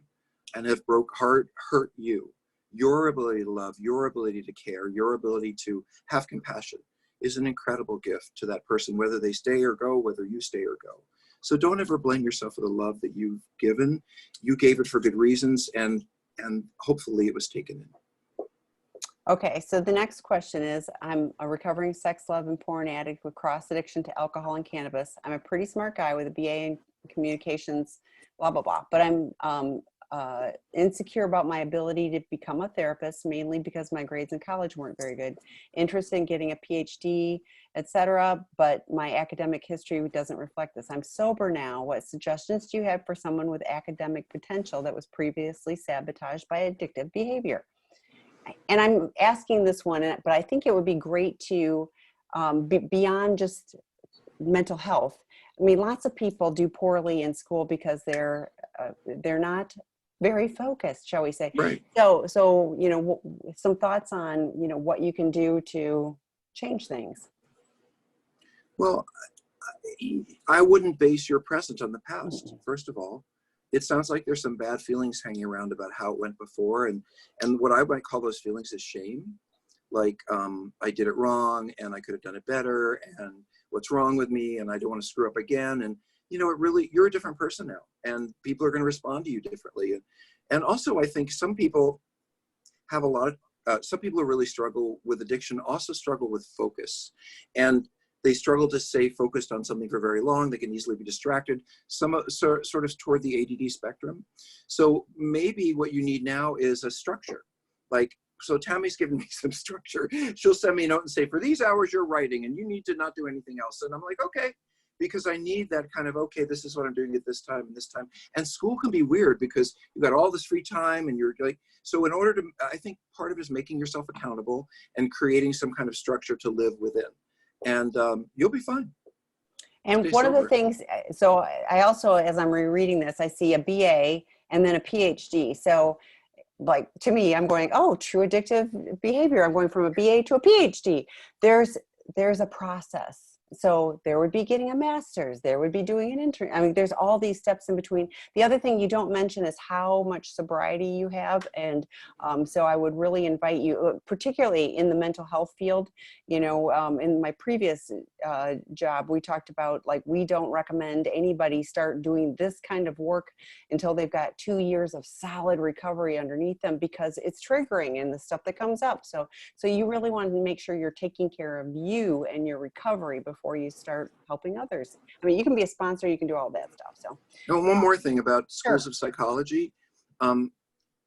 and have hurt you, your ability to love, your ability to care, your ability to have compassion is an incredible gift to that person, whether they stay or go, whether you stay or go. So don't ever blame yourself for the love that you've given. You gave it for good reasons, and hopefully it was taken in. Okay, so the next question is, I'm a recovering sex, love, and porn addict with cross addiction to alcohol and cannabis. I'm a pretty smart guy with a BA in communications, blah, blah, blah. But I'm insecure about my ability to become a therapist, mainly because my grades in college weren't very good. Interested in getting a PhD, etc., but my academic history doesn't reflect this. I'm sober now. What suggestions do you have for someone with academic potential that was previously sabotaged by addictive behavior? And I'm asking this one, but I think it would be great to, beyond just mental health. I mean, lots of people do poorly in school because they're not very focused, shall we say? Right. So you know, some thoughts on, you know, what you can do to change things. Well, I wouldn't base your present on the past, first of all. It sounds like there's some bad feelings hanging around about how it went before. And what I might call those feelings is shame. Like, I did it wrong and I could have done it better. And what's wrong with me? And I don't want to screw up again. And, you know, you're a different person now, and people are going to respond to you differently. And also, I think some people have some people who really struggle with addiction also struggle with focus. And they struggle to stay focused on something for very long. They can easily be distracted, sort of toward the ADD spectrum. So maybe what you need now is a structure. Like, so Tammy's giving me some structure. She'll send me a note and say, for these hours you're writing and you need to not do anything else. And I'm like, okay, because I need that kind of, okay, this is what I'm doing at this time and this time. And school can be weird because you've got all this free time and you're like, so in order to, I think part of it is making yourself accountable and creating some kind of structure to live within. And you'll be fine. And Stay one of the sober. things, so I also, as I'm rereading this, I see a BA and then a PhD. So like, to me, I'm going, oh, true addictive behavior. I'm going from a BA to a PhD. There's a process. So there would be getting a master's, there would be doing an intern. I mean, there's all these steps in between. The other thing you don't mention is how much sobriety you have. And so I would really invite you, particularly in the mental health field, you know, in my previous job, we talked about, like, we don't recommend anybody start doing this kind of work until they've got 2 years of solid recovery underneath them, because it's triggering in the stuff that comes up. So you really want to make sure you're taking care of you and your recovery before you start helping others. I mean, you can be a sponsor, you can do all that stuff. So, No, one more thing about schools sure. of psychology.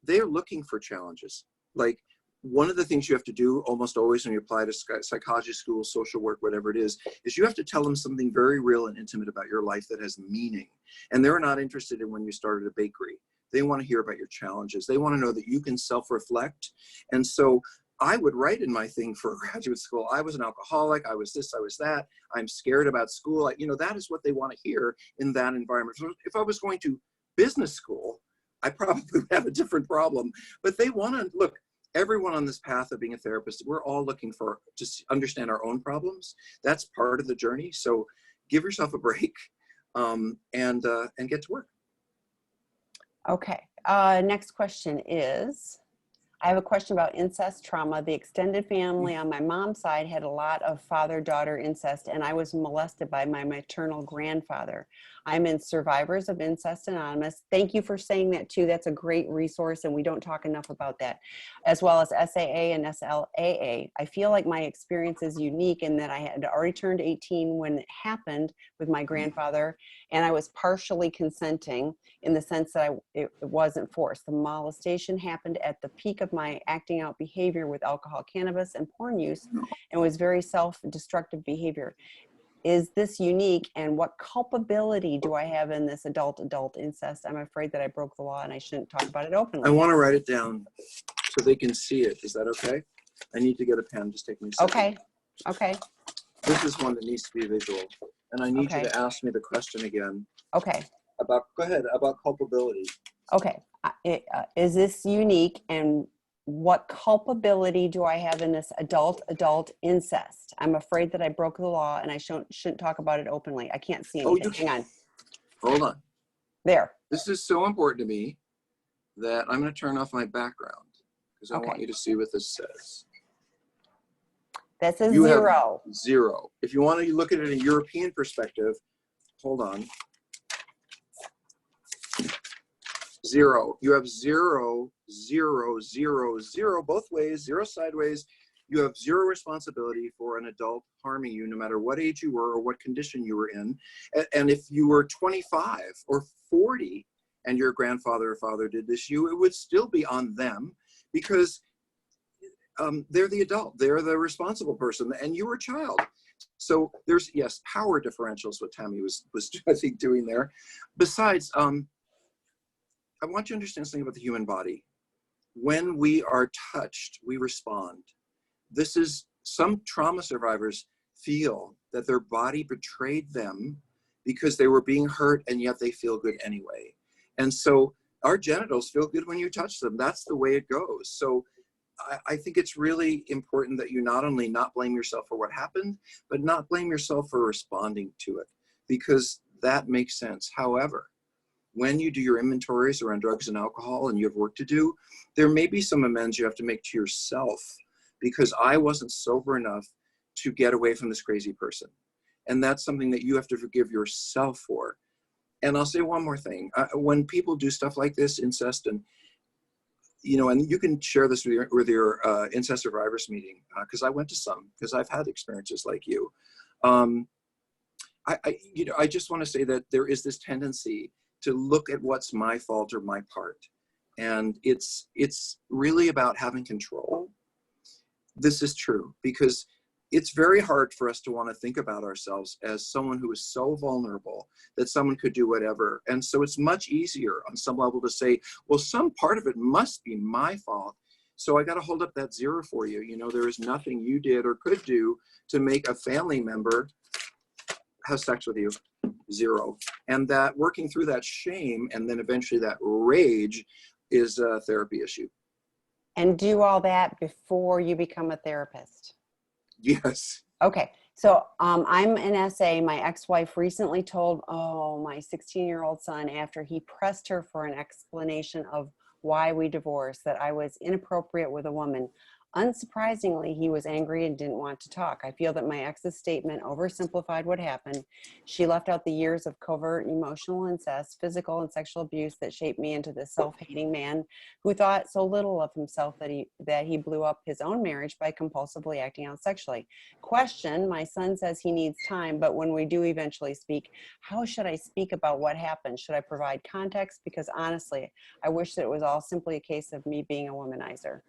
They're looking for challenges. Like, one of the things you have to do almost always when you apply to psychology school, social work, whatever it is you have to tell them something very real and intimate about your life that has meaning. And they're not interested in when you started a bakery. They want to hear about your challenges. They want to know that you can self-reflect. And so I would write in my thing for graduate school, I was an alcoholic, I was this, I was that, I'm scared about school. You know, that is what they want to hear in that environment. So if I was going to business school, I probably would have a different problem. But they want to, look, everyone on this path of being a therapist, we're all looking for, just understand our own problems. That's part of the journey. So give yourself a break, and get to work. Okay. Next question is, I have a question about incest trauma. The extended family on my mom's side had a lot of father-daughter incest, and I was molested by my maternal grandfather. I'm in Survivors of Incest Anonymous. Thank you for saying that too. That's a great resource, and we don't talk enough about that, as well as SAA and SLAA. I feel like my experience is unique in that I had already turned 18 when it happened with my grandfather, and I was partially consenting in the sense that it wasn't forced. The molestation happened at the peak of my acting out behavior with alcohol, cannabis, and porn use, and was very self-destructive behavior. Is this unique, and what culpability do I have in this adult incest? I'm afraid that I broke the law and I shouldn't talk about it openly. I want to write it down so they can see it. Is that okay? I need to get a pen. Just take me a second. Okay. Okay. This is one that needs to be visual. And I need you Okay. to ask me the question again. Okay. Go ahead, about culpability. Okay. Is this unique, and what culpability do I have in this adult incest? I'm afraid that I broke the law and I shouldn't talk about it openly. I can't see anything. Hang on. Hold on. There. This is so important to me that I'm going to turn off my background because I want you to see what this says. That says You zero. have zero. If you want to look at it in a European perspective, hold on. Zero. You have 0, 0, 0, 0 both ways, 0 sideways. You have 0 responsibility for an adult harming you, no matter what age you were or what condition you were in. And if you were 25 or 40 and your grandfather or father did this, it would still be on them, because they're the adult, they're the responsible person, and you were a child. So there's, yes, power differentials, what Tammy was I think doing there. Besides, I want you to understand something about the human body. When we are touched, we respond. This is, some trauma survivors feel that their body betrayed them because they were being hurt, and yet they feel good anyway. And so our genitals feel good when you touch them. That's the way it goes. So I think it's really important that you not only not blame yourself for what happened, but not blame yourself for responding to it, because that makes sense. However, when you do your inventories around drugs and alcohol and you have work to do, there may be some amends you have to make to yourself, because I wasn't sober enough to get away from this crazy person. And that's something that you have to forgive yourself for. And I'll say one more thing. When people do stuff like this, incest, and and you can share this with your incest survivors meeting, because I went to some, because I've had experiences like you. I just want to say that there is this tendency to look at what's my fault or my part. And it's really about having control. This is true, because it's very hard for us to want to think about ourselves as someone who is so vulnerable that someone could do whatever. And so it's much easier on some level to say, well, some part of it must be my fault. So I got to hold up that 0 for you. There is nothing you did or could do to make a family member have sex with you. 0. And that working through that shame and then eventually that rage is a therapy issue. And do all that before you become a therapist? Yes. Okay. So I'm an SA. My ex-wife recently told, my 16-year-old son, after he pressed her for an explanation of why we divorced, that I was inappropriate with a woman. Unsurprisingly, he was angry and didn't want to talk. I feel that my ex's statement oversimplified what happened. She left out the years of covert emotional incest, physical and sexual abuse that shaped me into this self-hating man who thought so little of himself that he blew up his own marriage by compulsively acting out sexually. Question, my son says he needs time, but when we do eventually speak, how should I speak about what happened? Should I provide context? Because honestly, I wish that it was all simply a case of me being a womanizer.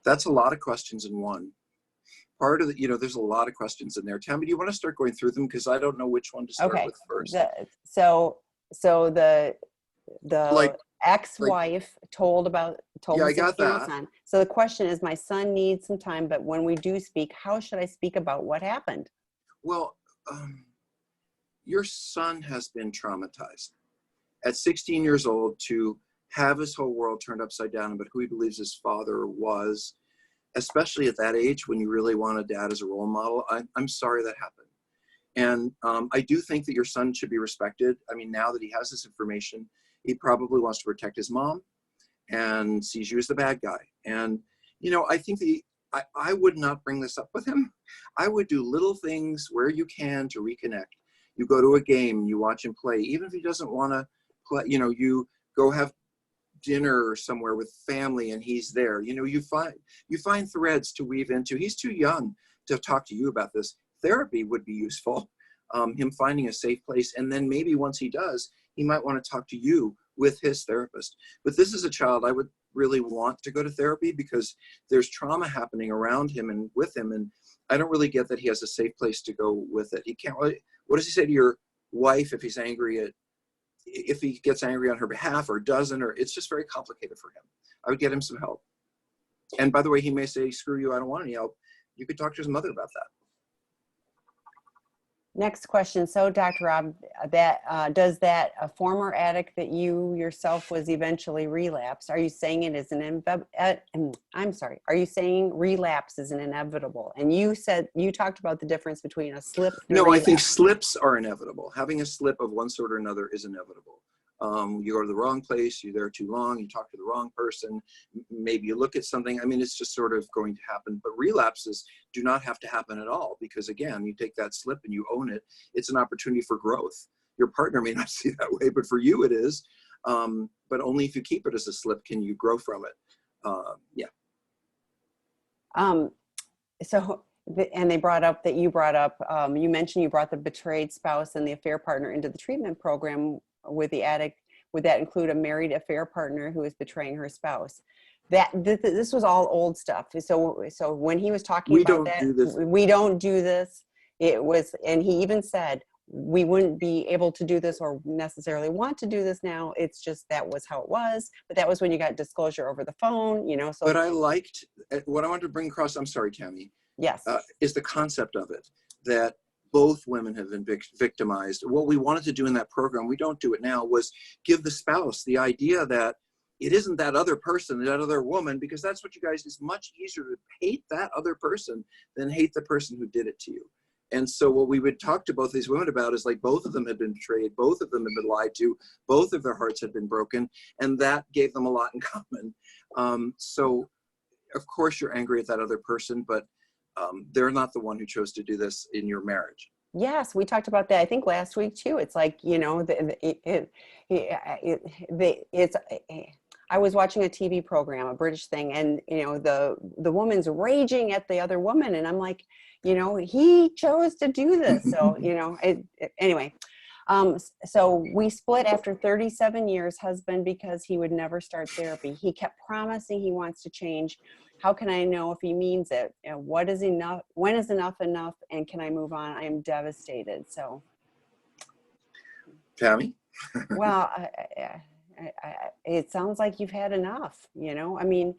That's a lot of questions in one. Part of the, there's a lot of questions in there. Tammy, do you want to start going through them? Because I don't know which one to start with first. So the like Like, ex-wife told yeah, I the got situation to my that. son. So the question is, my son needs some time, but when we do speak, how should I speak about what happened? Well, your son has been traumatized at 16 years old to have his whole world turned upside down about who he believes his father was, especially at that age when you really want a dad as a role model. I'm sorry that happened. And I do think that your son should be respected. I mean, now that he has this information, he probably wants to protect his mom and sees you as the bad guy. And, I think I would not bring this up with him. I would do little things where you can to reconnect. You go to a game, you watch him play, even if he doesn't want to play, you go have dinner somewhere with family and he's there. You find threads to weave into. He's too young to talk to you about this. Therapy would be useful. Him finding a safe place, and then maybe once he does, he might want to talk to you with his therapist. But this is a child I would really want to go to therapy, because there's trauma happening around him and with him, and I don't really get that he has a safe place to go with it. He can't. What does he say to your wife if he's angry at? If he gets angry on her behalf or doesn't, or it's just very complicated for him. I would get him some help. And by the way, he may say, screw you, I don't want any help. You could talk to his mother about that. Next question. So, Dr. Rob, does that a former addict that you yourself was eventually relapse? Are you saying it is I'm sorry. Are you saying relapse is an inevitable? And you talked about the difference between a slip and a No, I relapse. think slips are inevitable. Having a slip of one sort or another is inevitable. You go to the wrong place, you're there too long, you talk to the wrong person, maybe you look at something. I mean, it's just sort of going to happen. But relapses do not have to happen at all, because again, you take that slip and you own it. It's an opportunity for growth. Your partner may not see it that way, but for you it is. But only if you keep it as a slip can you grow from it. Yeah. And they brought up that you mentioned you brought the betrayed spouse and the affair partner into the treatment program with the addict. Would that include a married affair partner who is betraying her spouse? This was all old stuff. So when he was talking We about don't that, do this. we don't do this. It was, and he even said, we wouldn't be able to do this or necessarily want to do this now. It's just, that was how it was. But that was when you got disclosure over the phone, so. But I liked, what I wanted to bring across, I'm sorry, Tammy, Yes. is the concept of it, that both women have been victimized. What we wanted to do in that program, we don't do it now, was give the spouse the idea that it isn't that other person, that other woman, because that's what you guys, it's much easier to hate that other person than hate the person who did it to you. And so what we would talk to both these women about is, like, both of them had been betrayed, both of them had been lied to, both of their hearts had been broken, and that gave them a lot in common. So of course you're angry at that other person, but they're not the one who chose to do this in your marriage. Yes, we talked about that, I think, last week too. It's like, I was watching a TV program, a British thing, and the woman's raging at the other woman, and I'm like, he chose to do this. So anyway. So we split after 37 years, husband, because he would never start therapy. He kept promising he wants to change. How can I know if he means it? What is enough? When is enough enough? And can I move on? I am devastated. So, Tammy? well, it sounds like you've had enough. I mean,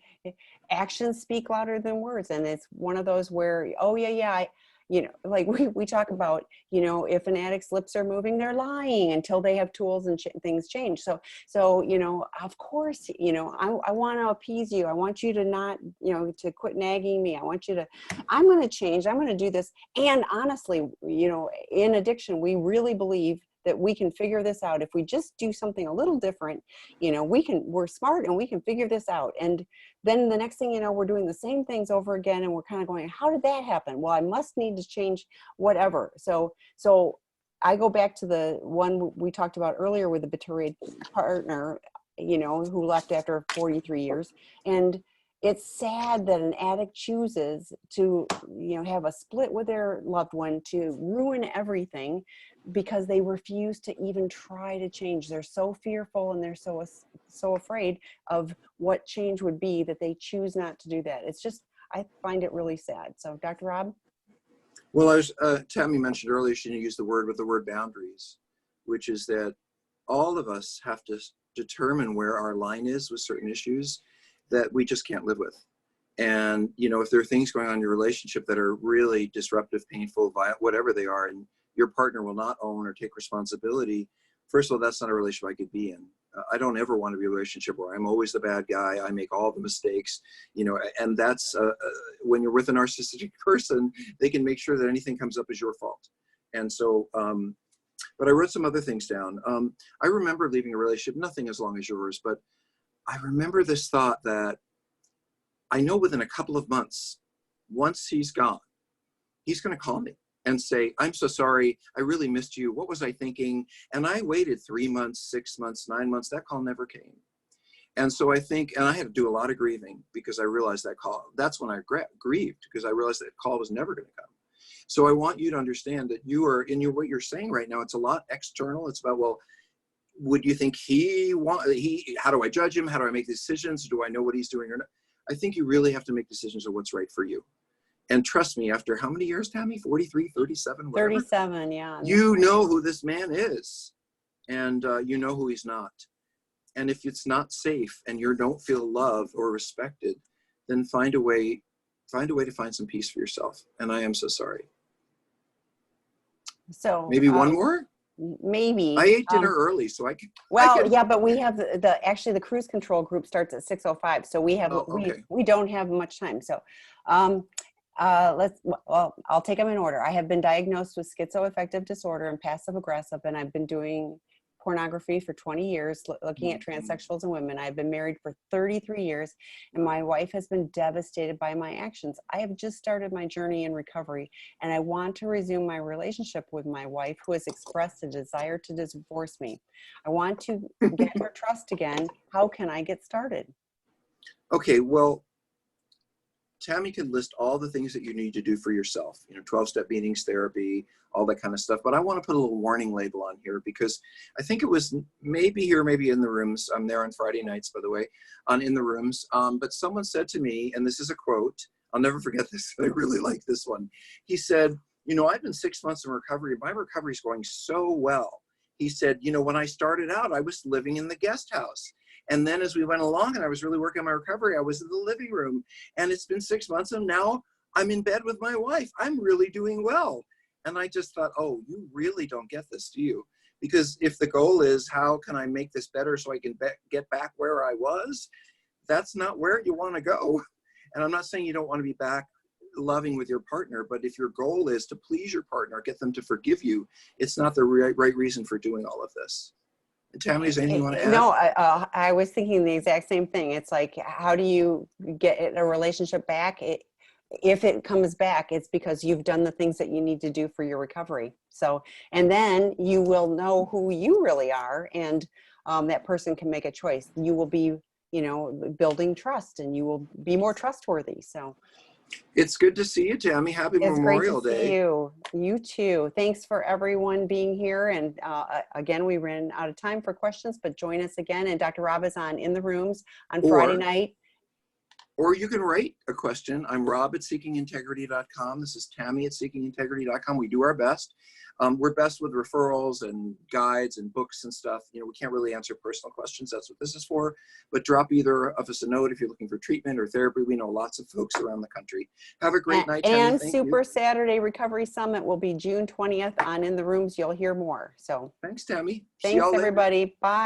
actions speak louder than words, and it's one of those where, oh yeah, like we talk about, if an addict's lips are moving, they're lying until they have tools and things change. So, of course, I want to appease you. I want you to not, to quit nagging me. I'm going to change. I'm going to do this. And honestly, in addiction, we really believe that we can figure this out. If we just do something a little different, we're smart and we can figure this out. And then the next thing you know, we're doing the same things over again, and we're kind of going, how did that happen? Well, I must need to change whatever. So I go back to the one we talked about earlier with the betrayed partner, who left after 43 years. And it's sad that an addict chooses to, have a split with their loved one, to ruin everything because they refuse to even try to change. They're so fearful and they're so afraid of what change would be that they choose not to do that. It's just, I find it really sad. So, Dr. Rob? Well, Tammy mentioned earlier, she didn't use the word boundaries, which is that all of us have to determine where our line is with certain issues that we just can't live with. And, you know, if there are things going on in your relationship that are really disruptive, painful, violent, whatever they are, and your partner will not own or take responsibility, first of all, that's not a relationship I could be in. I don't ever want to be in a relationship where I'm always the bad guy. I make all the mistakes, you know, and that's when you're with a narcissistic person, they can make sure that anything comes up is your fault. And so, but I wrote some other things down. I remember leaving a relationship, nothing as long as yours, but I remember this thought that I know within a couple of months, once he's gone, he's going to call me and say, I'm so sorry. I really missed you. What was I thinking? And I waited 3 months, 6 months, 9 months. That call never came. And so I think, and I had to do a lot of grieving because I realized that call, that's when I grieved, because I realized that call was never going to come. So I want you to understand that you are in what you're saying right now. It's a lot external. It's about, well, would you think how do I judge him? How do I make decisions? Do I know what he's doing or not? I think you really have to make decisions of what's right for you. And trust me, after how many years, Tammy? 43, 37, whatever? 37, yeah. You know who this man is, and you know who he's not. And if it's not safe and you don't feel loved or respected, then find a way to find some peace for yourself. And I am so sorry. So maybe one more? Maybe. I ate dinner early, so I can. Well, yeah, but we have actually the cruise control group starts at 6:05, so we have we don't have much time. So, I'll take them in order. I have been diagnosed with schizoaffective disorder and passive aggressive, and I've been doing pornography for 20 years, looking at transsexuals and women. I've been married for 33 years, and my wife has been devastated by my actions. I have just started my journey in recovery, and I want to resume my relationship with my wife, who has expressed a desire to divorce me. I want to get her trust again. How can I get started? Okay, well, Tammy can list all the things that you need to do for yourself, 12-step meetings, therapy, all that kind of stuff. But I want to put a little warning label on here, because I think it was maybe here, maybe in the rooms. I'm there on Friday nights, by the way, in the rooms. But someone said to me, and this is a quote, I'll never forget this. I really like this one. He said, I've been 6 months in recovery. My recovery is going so well. He said, when I started out, I was living in the guest house. And then as we went along and I was really working on my recovery, I was in the living room, and it's been 6 months, and now I'm in bed with my wife. I'm really doing well. And I just thought, oh, you really don't get this, do you? Because if the goal is, how can I make this better so I can get back where I was? That's not where you want to go. And I'm not saying you don't want to be back loving with your partner, but if your goal is to please your partner, get them to forgive you, it's not the right reason for doing all of this. Tammy, is anything you want to add? No, I was thinking the exact same thing. It's like, how do you get a relationship back? If it comes back, it's because you've done the things that you need to do for your recovery. So, and then you will know who you really are, and that person can make a choice. You will be, building trust, and you will be more trustworthy. So. It's good to see you, Tammy. Happy Memorial Day. It's great to see you. You too. Thanks for everyone being here. And again, we ran out of time for questions, but join us again. And Dr. Rob is on In the Rooms on Friday night. Or you can write a question. I'm Rob at seekingintegrity.com. This is Tammy at seekingintegrity.com. We do our best. We're best with referrals and guides and books and stuff. We can't really answer personal questions. That's what this is for. But drop either of us a note if you're looking for treatment or therapy. We know lots of folks around the country. Have a great night, Tammy. And Super Saturday Recovery Summit will be June 20th on In the Rooms. You'll hear more. So thanks, Tammy. Thanks, everybody. Bye.